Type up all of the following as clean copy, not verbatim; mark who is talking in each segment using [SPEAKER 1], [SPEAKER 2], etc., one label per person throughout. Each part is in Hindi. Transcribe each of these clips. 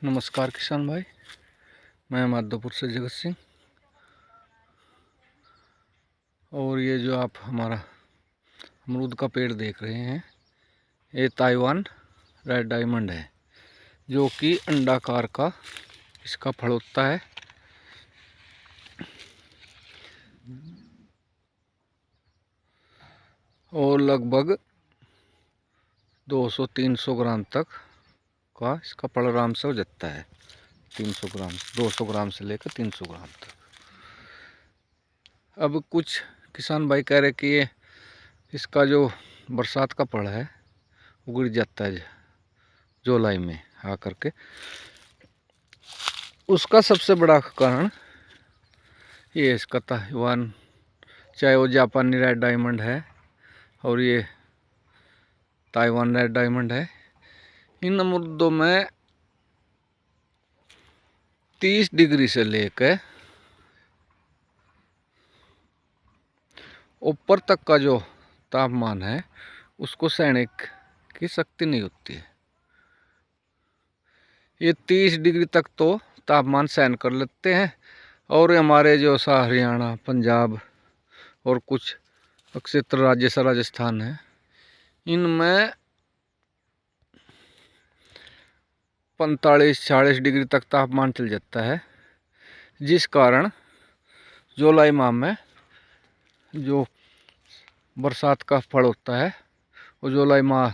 [SPEAKER 1] नमस्कार किसान भाई, मैं माधोपुर से जगत सिंह। और ये जो आप हमारा अमरूद का पेड़ देख रहे हैं, ये ताइवान रेड डायमंड है, जो कि अंडाकार का इसका फल होता है। और लगभग 200-300 ग्राम तक का इसका फल आराम से हो जाता है। 300 ग्राम, 200 ग्राम से लेकर 300 ग्राम तक। अब कुछ किसान भाई कह रहे कि ये इसका जो बरसात का फल है वो गिर जाता है जुलाई में आकर के। उसका सबसे बड़ा कारण ये इसका ताइवान, चाहे वो जापानी रेड डायमंड है और ये ताइवान रेड डायमंड है, इन अमरूदों में 30 डिग्री से लेकर ऊपर तक का जो तापमान है उसको सहने की शक्ति नहीं होती है। ये 30 डिग्री तक तो तापमान सहन कर लेते हैं। और हमारे जो हरियाणा, पंजाब और कुछ क्षेत्र राज्य सा राजस्थान है, इनमें 45-40 डिग्री तक तापमान चल जाता है, जिस कारण जुलाई माह में जो बरसात का फल होता है वो जुलाई माह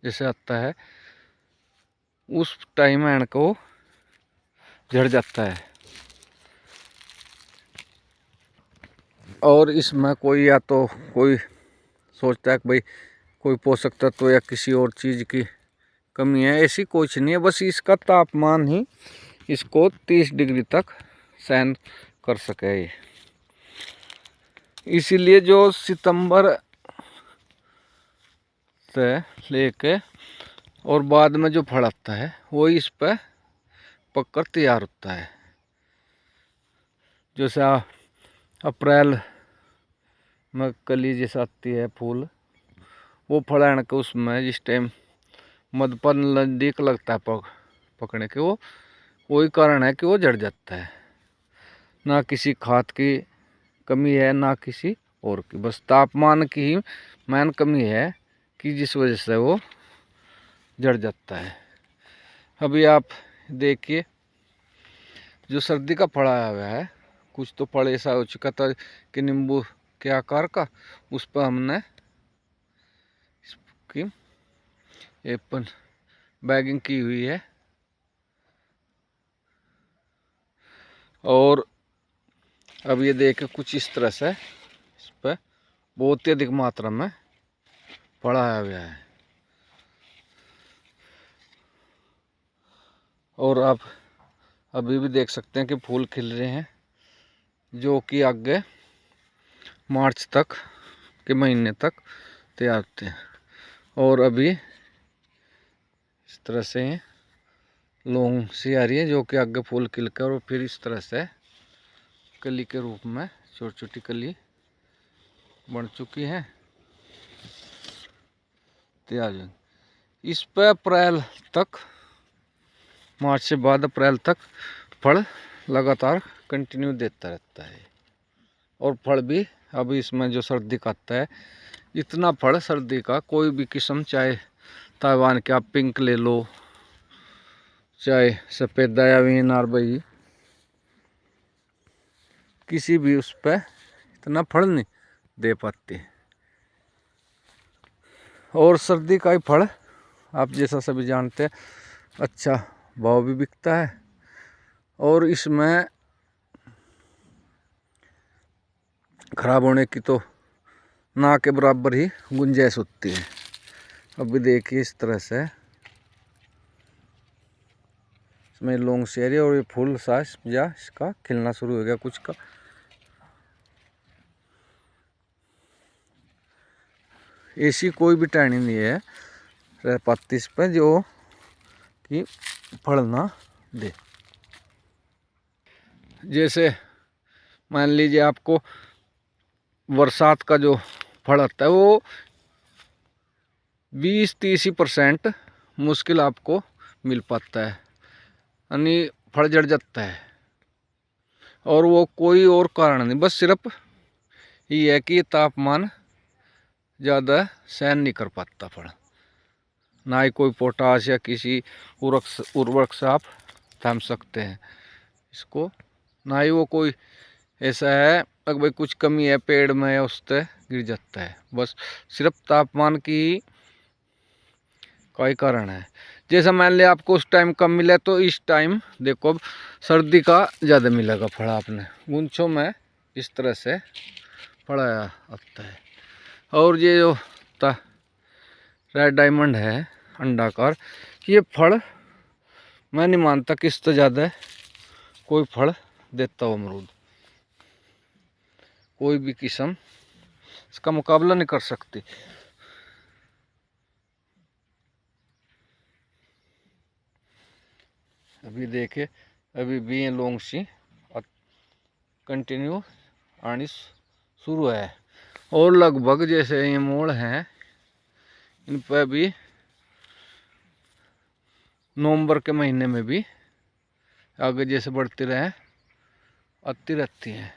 [SPEAKER 1] जैसे आता है उस टाइम एंड को झड़ जाता है। और इसमें कोई या तो कोई सोचता है कि भाई कोई पोषक तत्व या किसी और चीज़ की कमी है, ऐसी कुछ नहीं है। बस इसका तापमान ही इसको 30 डिग्री तक सहन कर सके। इसीलिए जो सितंबर से लेके और बाद में जो फल आता है वो इस पर पककर तैयार होता है। जैसे अप्रैल में कली जैसे आती है फूल, वो फल आने के उसमें जिस टाइम मधपन नजदीक लगता है पकने के, वो वही कारण है कि वो जड़ जाता है। ना किसी खाद की कमी है ना किसी और की, बस तापमान की ही मेन कमी है कि जिस वजह से वो जड़ जाता है। अभी आप देखिए जो सर्दी का फल आया हुआ है, कुछ तो फल ऐसा हो चुका था कि नींबू के आकार का, उस पर हमने इसकी एपन बैगिंग की हुई है। और अब ये देखें कुछ इस तरह से इस पर बहुत ही अधिक मात्रा में फल आया हुआ है। और आप अभी भी देख सकते हैं कि फूल खिल रहे हैं, जो कि आगे मार्च तक के महीने तक तैयार होते हैं। और अभी इस तरह से लौंग सी आ रही है, जो कि आगे फूल खिलकर और फिर इस तरह से कली के रूप में छोटी छोटी कली बन चुकी है, तैयार। इस पर अप्रैल तक, मार्च से बाद अप्रैल तक फल लगातार कंटिन्यू देता रहता है। और फल भी अभी इसमें जो सर्दी का आता है, इतना फल सर्दी का कोई भी किस्म, चाहे ताइवान के आप पिंक ले लो, चाहे सफ़ेदा या नारबई, किसी भी उस पर इतना फल नहीं दे पाते। और सर्दी का ही फल आप जैसा सभी जानते हैं अच्छा भाव भी बिकता है, और इसमें खराब होने की तो ना के बराबर ही गुंजाइश होती है। अभी देखिए इस तरह से इसमें लॉन्ग से एरिया और ये फूल साइज या इसका खिलना शुरू हो गया कुछ का। ऐसी कोई भी टहनी नहीं है रह पाती इस पर जो कि फल ना दे। जैसे मान लीजिए आपको बरसात का जो फल आता है वो 20-30% मुश्किल आपको मिल पाता है। यानी फल जड़ जाता है। और वो कोई और कारण नहीं, बस सिर्फ ये है कि तापमान ज़्यादा सहन नहीं कर पाता फल। ना ही कोई पोटाश या किसी उर्वरक से आप थाम सकते हैं इसको, ना ही वो कोई ऐसा है अगर भाई कुछ कमी है पेड़ में या उससे गिर जाता है। बस सिर्फ तापमान की का ही कारण है। जैसा मान लिया आपको उस टाइम कम मिला तो इस टाइम देखो अब सर्दी का ज़्यादा मिलेगा फल। आपने गुंछों में इस तरह से फल आता है। और ये जो रेड डायमंड है अंडाकार, ये फल मैं नहीं मानता कि इससे ज़्यादा कोई फल देता हो अमरूद। कोई भी किस्म इसका मुकाबला नहीं कर सकती। अभी देखे अभी भी ये लॉन्ग सी कंटिन्यू आनी शुरू है। और लगभग जैसे ये मोड़ हैं इन पर भी नवंबर के महीने में भी आगे जैसे बढ़ती रहे आती रहती हैं।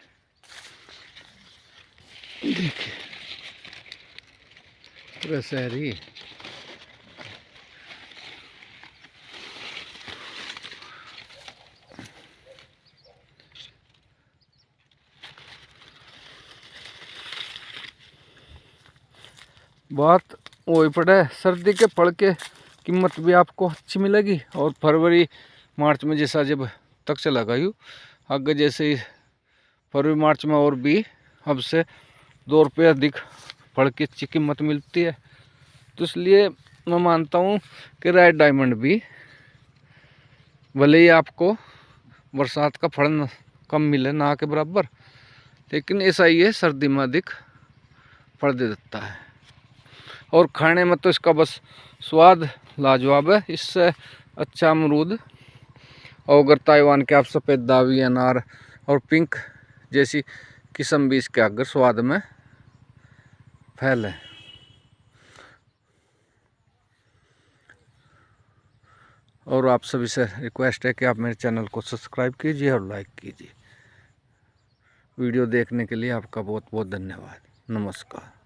[SPEAKER 1] देखिए दशहरी बात वही पड़े। सर्दी के फल के कीमत भी आपको अच्छी मिलेगी। और फरवरी मार्च में जैसा जब तक चला गया आगे जैसे फरवरी मार्च में और भी अब से 2 रुपये अधिक फल की अच्छी कीमत मिलती है। तो इसलिए मैं मानता हूँ कि रेड डायमंड भी भले ही आपको बरसात का फल कम मिले ना के बराबर, लेकिन ऐसा ही है सर्दी में अधिक फल दे देता है। और खाने में तो इसका बस स्वाद लाजवाब है। इससे अच्छा अमरूद और अगर ताइवान के आप सफ़ेद दावी अनार और पिंक जैसी किस्म भी इसके अगर स्वाद में फैल है। और आप सभी से रिक्वेस्ट है कि आप मेरे चैनल को सब्सक्राइब कीजिए और लाइक कीजिए। वीडियो देखने के लिए आपका बहुत बहुत धन्यवाद। नमस्कार।